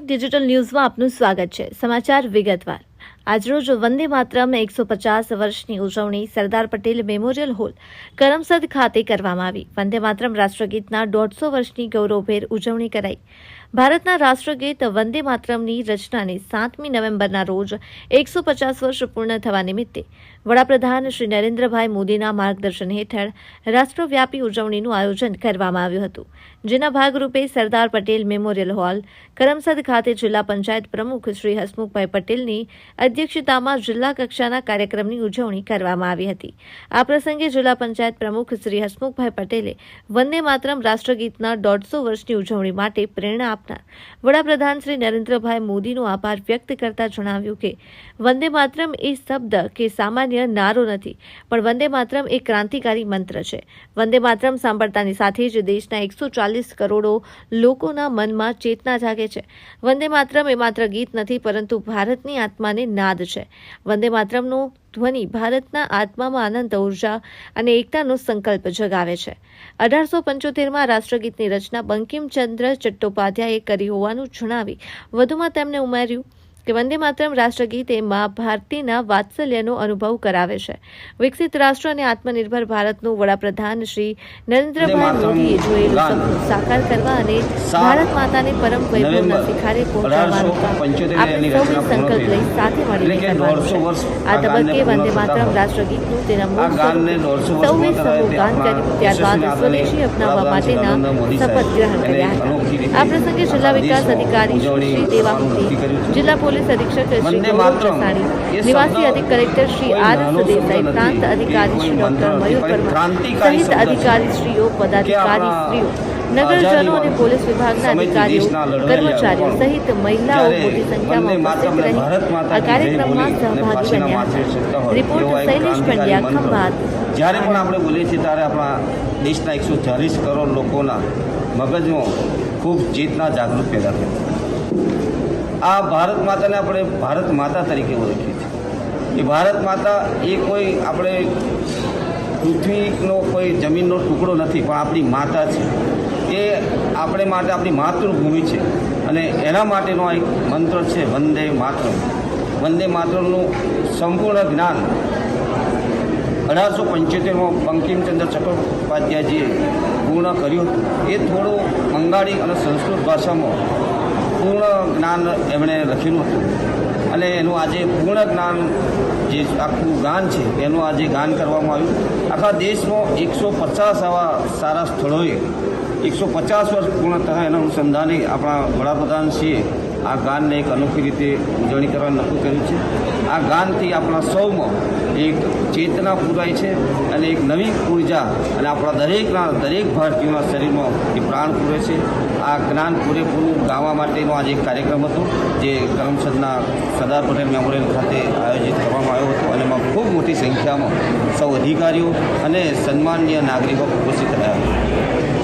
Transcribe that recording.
Digital ન્યૂઝમાં આપનું સ્વાગત છે। સમાચાર વિગતવાર। આજરોજ વંદે માતરમ 150 વર્ષની ઉજવણી સરદાર પટેલ મેમોરિયલ હોલ કરમસદ ખાતે કરવામાં આવી। વંદે માતરમ રાષ્ટ્રગીતના 150 વર્ષની ગૌરવભેર ઉજવણી કરાઈ। ભારતના રાષ્ટ્રગીત વંદે માતરમની રચનાને 7મી નવેમ્બરના રોજ 150 વર્ષ પૂર્ણ થવા નિમિત્તે વડાપ્રધાન શ્રી નરેન્દ્રભાઈ મોદીના માર્ગદર્શન હેઠળ રાષ્ટ્રવ્યાપી ઉજવણીનું આયોજન કરવામાં આવ્યું હતું, જેના ભાગરૂપે સરદાર પટેલ મેમોરિયલ હોલ કરમસદ ખાતે જિલ્લા પંચાયત પ્રમુખ શ્રી હસમુખભાઈ પટેલની અધ્યક્ષતામાં જિલ્લા કક્ષાના કાર્યક્રમની ઉજવણી કરવામાં આવી હતી। આ પ્રસંગે જિલ્લા પંચાયત પ્રમુખ શ્રી હસમુખભાઈ પટેલે વંદે માતરમ રાષ્ટ્રગીતના 150 વર્ષની ઉજવણી માટે પ્રેરણા આપનાર વડાપ્રધાન શ્રી નરેન્દ્રભાઈ મોદીનો આભાર વ્યક્ત કરતા જણાવ્યું કે વંદે માતરમ એ શબ્દ કે સામાન્ય નારો નથી, પણ વંદે માતરમ એ ક્રાંતિકારી મંત્ર છે। વંદે માતરમ સાંભળતાની સાથે જ દેશના 140 કરોડ લોકોના મનમાં ચેતના જાગે છે। વંદે માતરમ એ માત્ર ગીત નથી, પરંતુ ભારતની આત્માને નાદ છે। વંદે માતરમનો ધ્વનિ ભારતના આત્મામાં આનંદ, ઉર્જા અને એકતાનો સંકલ્પ જગાવે છે। 1875માં રાષ્ટ્રગીતની રચના બંકિમચંદ્ર ચટ્ટોપાધ્યાયે કરી હોવાનું જણાવી વધુમાં તેમણે ઉમેર્યું કે વંદે માતરમ રાષ્ટ્રગીત એ મા ભારતીના વાત્સલ્યનો અનુભવ કરાવે છે। વિકસિત રાષ્ટ્ર અને આત્મનિર્ભર ભારતનું વડાપ્રધાન શ્રી નરેન્દ્રભાઈ મોદીએ જોયેલું સપનું સાકાર કરવા અને ભારત માતાને પરમ વૈભવના શિખરે પહોંચાડવાનું કામ આપણે સૌએ સંકલ્પ લઈ સાથે મળીને કરવાનું છે। આ તબક્કે વંદે માતરમ રાષ્ટ્રગીતનું તેના મૂળ સ્વરૂપે સૌએ સમૂહ ગાન કર્યું, ત્યારબાદ સ્વદેશી અપનાવવા માટેના શપથ ગ્રહણ કર્યા હતા। આ પ્રસંગે જિલ્લા વિકાસ અધિકારી શ્રી દેવાહુતી, જિલ્લા પોલીસ અધિક્ષક શ્રી ગૌરવ ચસાણી, નિવાસી અધિક કલેક્ટર શ્રી આર.એસ. દેસાઈ, પ્રાંત અધિકારી શ્રી ડોક્ટર મયુર પરમાર સહિત અધિકારીશ્રીઓ, પદાધિકારીશ્રીઓ, નગરજનો અને પોલીસ વિભાગના અધિકારીઓ, કર્મચારીઓ સહિત મહિલાઓ મોટી સંખ્યામાં ઉપસ્થિત રહી આ કાર્યક્રમમાં સહભાગી બન્યા હતા। રિપોર્ટ શૈલેષ પંડ્યા, ખંભાત। જ્યારે પણ આપણે બોલીએ છીએ ત્યારે આપણા દેશના 140 કરોડ લોકોના મગજમાં ખૂબ ચેતના જાગૃત પેદા થઈ। આ ભારત માતાને આપણે ભારત માતા તરીકે ઓળખીએ છીએ। એ ભારત માતા એ કોઈ આપણે પૃથ્વીનો કોઈ જમીનનો ટુકડો નથી, પણ આપણી માતા છે। એ આપણે માટે આપણી માતૃભૂમિ છે અને એના માટેનો એક મંત્ર છે વંદે માતરમ। વંદે માતરમનું સંપૂર્ણ જ્ઞાન 1875માં બંકિમચંદ્ર ચટ્ટોપાધ્યાયજીએ પૂર્ણ કર્યું હતું। એ થોડું બંગાળી અને સંસ્કૃત ભાષામાં પૂર્ણ જ્ઞાન એમણે લખેલું હતું અને એનું આજે પૂર્ણ જ્ઞાન જે આખું ગાન છે એનું આજે ગાન કરવામાં આવ્યું। આખા દેશમાં 150 આવા સારા સ્થળોએ 150 વર્ષ પૂર્ણ થયા એના અનુસંધાને આપણા વડાપ્રધાનશ્રીએ આ ગાનને એક અનોખી રીતે ઉજવણી કરવાનું નક્કી કર્યું છે। આ ગાનથી આપણા સૌમાં એક ચેતના પૂરાય છે અને એક નવી ઉર્જા અને આપણા દરેક ભારતીયોના શરીરમાં એ પ્રાણ પૂરે છે। આ જ્ઞાન પૂરેપૂરું ગાવા માટેનો આજે એક કાર્યક્રમ હતો, જે કરમસદના સરદાર પટેલ મેમોરિયલ ખાતે આયોજિત કરવામાં આવ્યો હતો અને એમાં ખૂબ મોટી સંખ્યામાં સૌ અધિકારીઓ અને સન્માનીય નાગરિકો ઉપસ્થિત રહ્યા હતા।